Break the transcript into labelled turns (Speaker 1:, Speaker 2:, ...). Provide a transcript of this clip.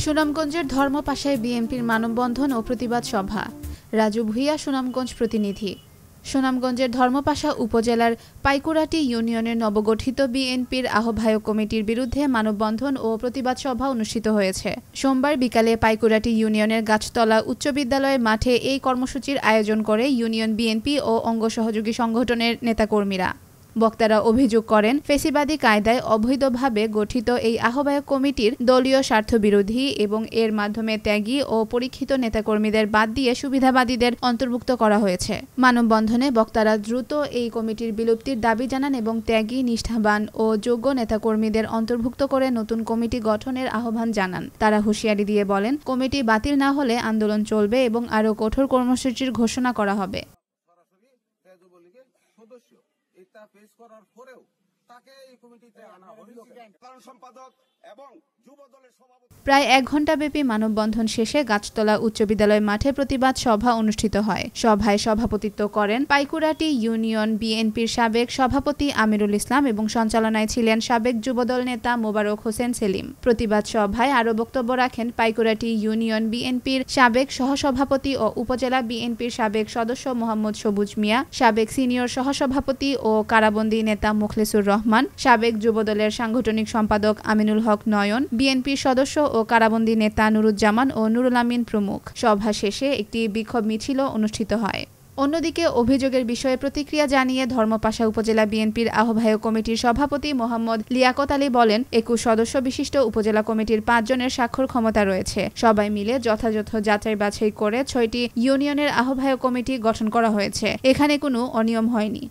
Speaker 1: সুনামগঞ্জের ধর্মপাশায় বিএনপির মানববন্ধন ও প্রতিবাদ সভা। রাজু ভূঁইয়া, সুনামগঞ্জ প্রতিনিধি। সুনামগঞ্জের ধর্মপাশা উপজেলার পাইকুরাটি ইউনিয়নের নবগঠিত বিএনপির আহ্বায়ক কমিটির বিরুদ্ধে মানববন্ধন ও প্রতিবাদ সভা অনুষ্ঠিত হয়েছে। সোমবার বিকালে পাইকুরাটি ইউনিয়নের গাছতলা উচ্চ বিদ্যালয়ের মাঠে এই কর্মসূচির আয়োজন করে ইউনিয়ন বিএনপি ও অঙ্গ সহযোগী সংগঠনের নেতাকর্মীরা। বক্তারা অভিযোগ করেন, ফেসিবাদী কায়দায় অবৈধভাবে গঠিত এই আহ্বায়ক কমিটির দলীয় স্বার্থবিরোধী এবং এর মাধ্যমে ত্যাগী ও পরীক্ষিত নেতাকর্মীদের বাদ দিয়ে সুবিধাবাদীদের অন্তর্ভুক্ত করা হয়েছে। মানববন্ধনে বক্তারা দ্রুত এই কমিটির বিলুপ্তির দাবি জানান এবং ত্যাগী, নিষ্ঠাবান ও যোগ্য নেতাকর্মীদের অন্তর্ভুক্ত করে নতুন কমিটি গঠনের আহ্বান জানান। তারা হুঁশিয়ারি দিয়ে বলেন, কমিটি বাতিল না হলে আন্দোলন চলবে এবং আরও কঠোর কর্মসূচির ঘোষণা করা হবে। প্রায় ১ ঘণ্টাব্যাপী মানববন্ধন শেষে গাছতলা উচ্চ বিদ্যালয় মাঠে প্রতিবাদ সভা অনুষ্ঠিত হয়। সভায় সভাপতিত্ব করেন পাইকুরাটি ইউনিয়ন বিএনপির সাবেক সভাপতি আমিরুল ইসলাম এবং সঞ্চালনায় ছিলেন সাবেক যুবদল নেতা মোবারক হোসেন সেলিম। প্রতিবাদ সভায় আরও বক্তব্য রাখেন পাইকুরাটি ইউনিয়ন বিএনপির সাবেক সহসভাপতি ও উপজেলা বিএনপির সাবেক সদস্য মোহাম্মদ সবুজ মিয়া, সাবেক সিনিয়র সহসভাপতি ও কারাবন্দী নেতা মুখলেসুর রহমান, সাবেক যুবদলের সাংগঠনিক সম্পাদক আমিনুল হক নয়ন, বিএনপির সদস্য ও কারাবন্দী নেতা নুরুজ্জামান ও নুরুল আমিন প্রমুখ। সভা শেষে একটি বিক্ষোভ মিছিল অনুষ্ঠিত হয়। অন্যদিকে অভিযোগের বিষয়ে প্রতিক্রিয়া জানিয়ে ধর্মপাশা উপজেলা বিএনপির আহ্বায়ক কমিটির সভাপতি মোহাম্মদ লিয়াকত আলী বলেন, ২১ সদস্য বিশিষ্ট উপজেলা কমিটির ৫ জনের স্বাক্ষর ক্ষমতা রয়েছে। সবাই মিলে যথাযথ যাচাই বাছাই করে ৬টি ইউনিয়নের আহ্বায়ক কমিটি গঠন করা হয়েছে। এখানে কোনো অনিয়ম হয়নি।